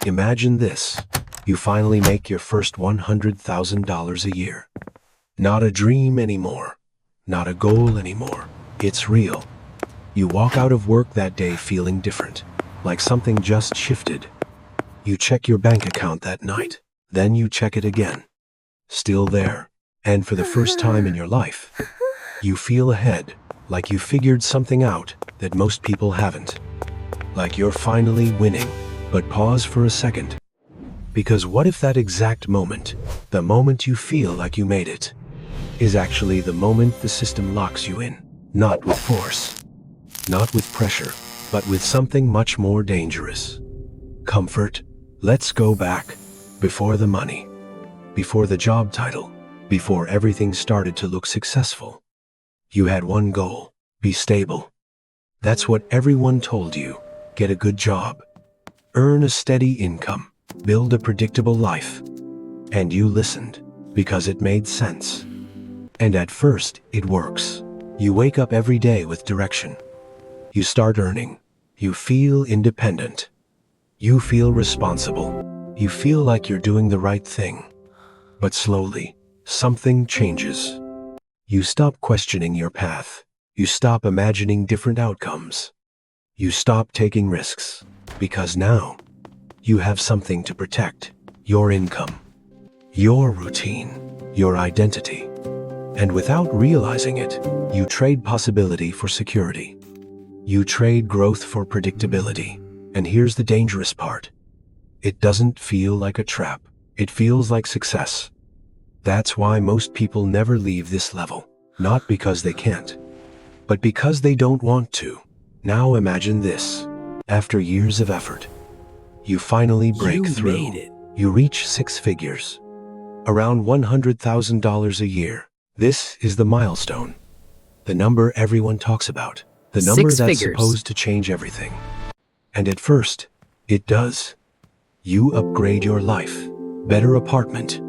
Imagine this. You finally make your first $100,000 a year. Not a dream anymore. Not a goal anymore. It's real. You walk out of work that day feeling different, like something just shifted. You check your bank account that night. Then you check it again. Still there. And for the first time in your life, you feel ahead, like you figured something out that most people haven't. Like you're finally winning. But pause for a second. Because what if that exact moment, the moment you feel like you made it, is actually the moment the system locks you in? Not with force, not with pressure, but with something much more dangerous. Comfort. Let's go back. Before the money, before the job title, before everything started to look successful. You had one goal: be stable. That's what everyone told you. Get a good job. Earn a steady income. Build a predictable life. And you listened, because it made sense. And at first, it works. You wake up every day with direction. You start earning. You feel independent. You feel responsible. You feel like you're doing the right thing. But slowly, something changes. You stop questioning your path. You stop imagining different outcomes. You stop taking risks. Because now, you have something to protect: your income, your routine, your identity. And without realizing it, you trade possibility for security. You trade growth for predictability. And here's the dangerous part. It doesn't feel like a trap. It feels like success. That's why most people never leave this level. Not because they can't, but because they don't want to. Now imagine this. After years of effort, you finally break through. You made it. You reach 6 figures. Around $100,000 a year. This is the milestone. The number everyone talks about. The number 6 that's figures. supposed to change everything. And at first, it does. You upgrade your life. Better apartment.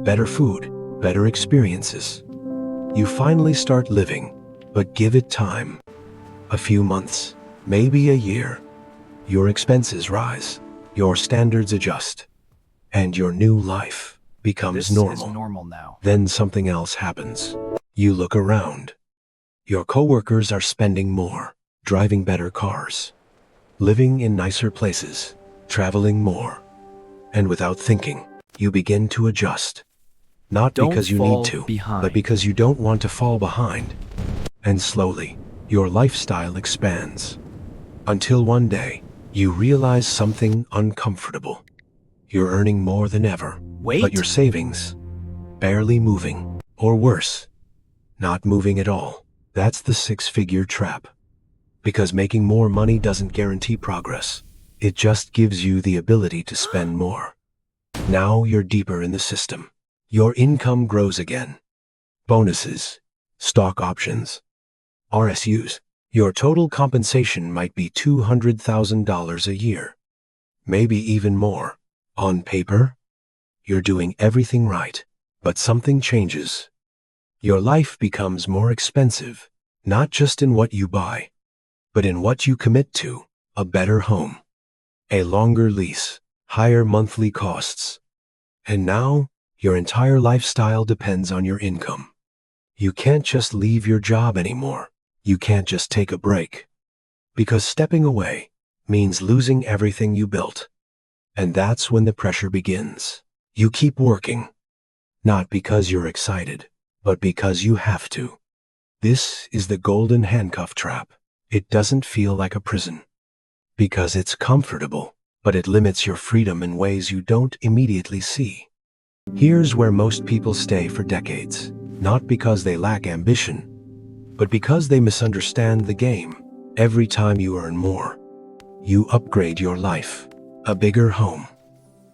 Better food. Better experiences. You finally start living, but give it time. A few months, maybe a year. Your expenses rise, your standards adjust, and your new life becomes normal. Is normal now. Then something else happens. You look around. Your coworkers are spending more, driving better cars, living in nicer places, traveling more. And without thinking, you begin to adjust. Not Don't because you fall need to, behind. but because you don't want to fall behind. And slowly, your lifestyle expands. Until one day, you realize something uncomfortable. You're earning more than ever, Wait. but your savings, barely moving, or worse, not moving at all. That's the 6-figure trap. Because making more money doesn't guarantee progress. It just gives you the ability to spend more. Now you're deeper in the system. Your income grows again. Bonuses, stock options, RSUs. Your total compensation might be $200,000 a year. Maybe even more. On paper, you're doing everything right, but something changes. Your life becomes more expensive, not just in what you buy, but in what you commit to: a better home, a longer lease, higher monthly costs. And now, your entire lifestyle depends on your income. You can't just leave your job anymore. You can't just take a break. Because stepping away means losing everything you built. And that's when the pressure begins. You keep working, not because you're excited, but because you have to. This is the golden handcuff trap. It doesn't feel like a prison, because it's comfortable, but it limits your freedom in ways you don't immediately see. Here's where most people stay for decades, not because they lack ambition, but because they misunderstand the game. Every time you earn more, you upgrade your life. A bigger home,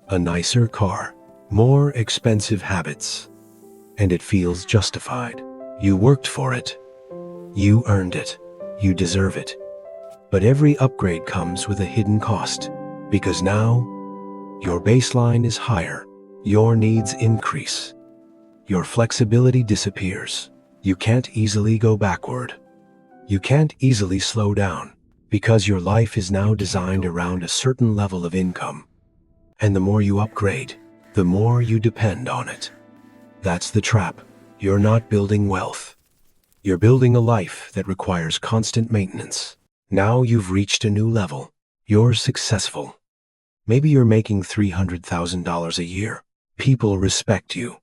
a nicer car, more expensive habits. And it feels justified. You worked for it. You earned it. You deserve it. But every upgrade comes with a hidden cost, because now your baseline is higher. Your needs increase. Your flexibility disappears. You can't easily go backward. You can't easily slow down, because your life is now designed around a certain level of income. And the more you upgrade, the more you depend on it. That's the trap. You're not building wealth. You're building a life that requires constant maintenance. Now you've reached a new level. You're successful. Maybe you're making $300,000 a year. People respect you.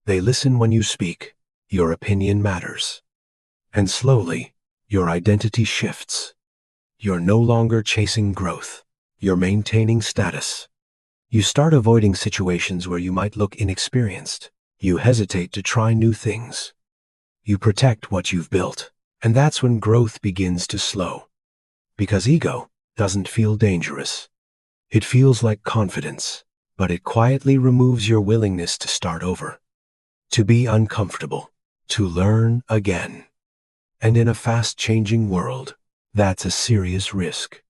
They listen when you speak. Your opinion matters. And slowly, your identity shifts. You're no longer chasing growth. You're maintaining status. You start avoiding situations where you might look inexperienced. You hesitate to try new things. You protect what you've built. And that's when growth begins to slow. Because ego doesn't feel dangerous. It feels like confidence, but it quietly removes your willingness to start over, to be uncomfortable, to learn again. And in a fast-changing world, that's a serious risk.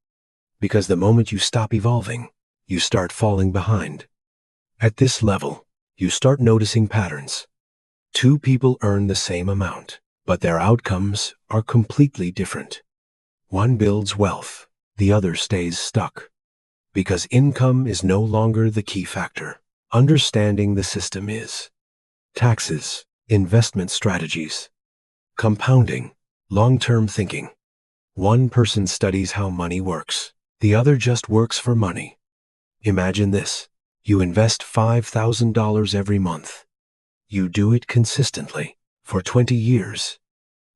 Because the moment you stop evolving, you start falling behind. At this level, you start noticing patterns. Two people earn the same amount, but their outcomes are completely different. One builds wealth, the other stays stuck. Because income is no longer the key factor. Understanding the system is. Taxes, investment strategies, compounding, long-term thinking. One person studies how money works. The other just works for money. Imagine this. You invest $5,000 every month. You do it consistently for 20 years.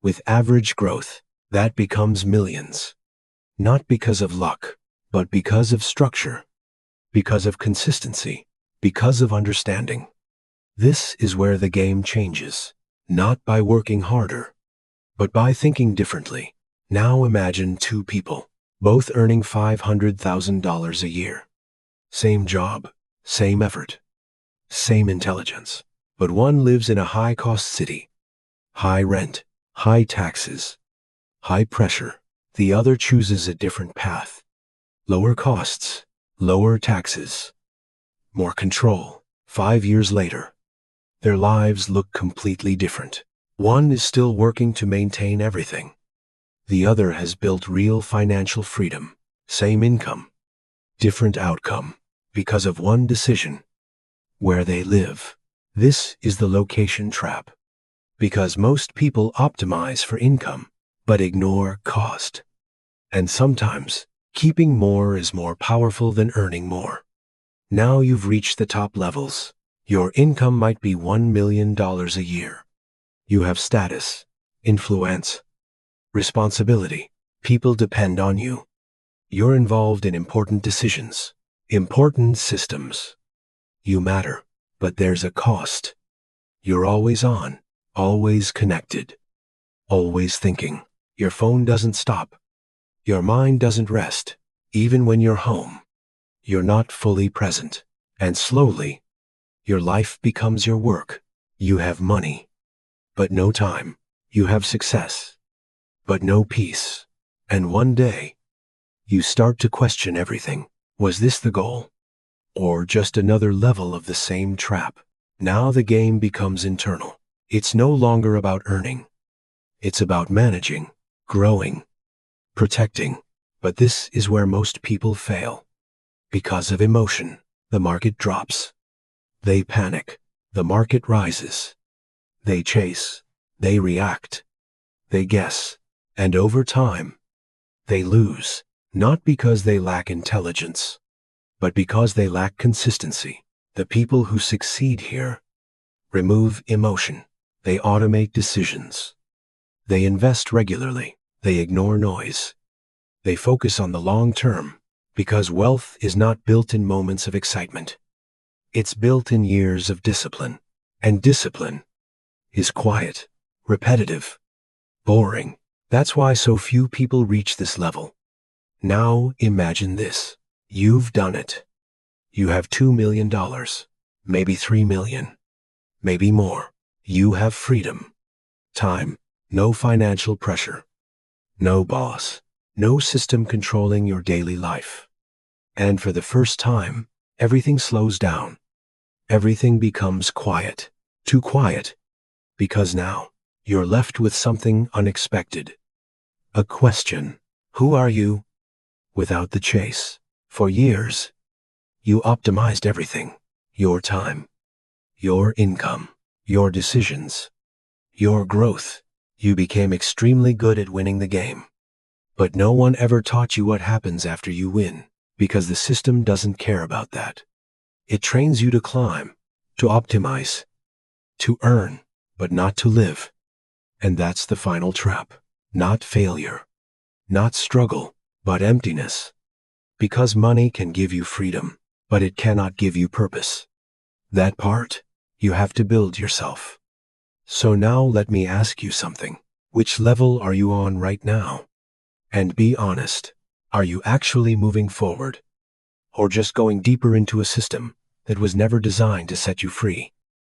With average growth, that becomes millions. Not because of luck, but because of structure, because of consistency, because of understanding. This is where the game changes, not by working harder, but by thinking differently. Now imagine two people, both earning $500,000 a year. Same job, same effort, same intelligence. But one lives in a high-cost city. High rent, high taxes, high pressure. The other chooses a different path. Lower costs, lower taxes, more control. 5 years later, their lives look completely different. One is still working to maintain everything. The other has built real financial freedom. Same income, different outcome, because of one decision. Where they live. This is the location trap. Because most people optimize for income, but ignore cost. And sometimes, keeping more is more powerful than earning more. Now you've reached the top levels. Your income might be $1 million a year. You have status, influence, responsibility. People depend on you. You're involved in important decisions, important systems. You matter, but there's a cost. You're always on, always connected, always thinking. Your phone doesn't stop. Your mind doesn't rest, even when you're home. You're not fully present. And slowly, your life becomes your work. You have money, but no time. You have success, but no peace. And one day, you start to question everything. Was this the goal? Or just another level of the same trap? Now the game becomes internal. It's no longer about earning. It's about managing, growing, protecting. But this is where most people fail. Because of emotion, the market drops. They panic. The market rises. They chase. They react. They guess. And over time, they lose. Not because they lack intelligence, but because they lack consistency. The people who succeed here remove emotion. They automate decisions. They invest regularly. They ignore noise. They focus on the long term, because wealth is not built in moments of excitement. It's built in years of discipline. And discipline is quiet, repetitive, boring. That's why so few people reach this level. Now imagine this. You've done it. You have $2 million, maybe $3 million, maybe more. You have freedom, time, no financial pressure, no boss, no system controlling your daily life. And for the first time, everything slows down. Everything becomes quiet, too quiet, because now you're left with something unexpected. A question. Who are you? Without the chase. For years, You optimized everything. Your time, your income, your decisions, your growth. You became extremely good at winning the game. But no one ever taught you what happens after you win, because the system doesn't care about that. It trains you to climb, to optimize, to earn, but not to live. And that's the final trap. Not failure, not struggle, but emptiness. Because money can give you freedom, but it cannot give you purpose. That part, you have to build yourself. So now let me ask you something. Which level are you on right now? And be honest. Are you actually moving forward? Or just going deeper into a system that was never designed to set you free?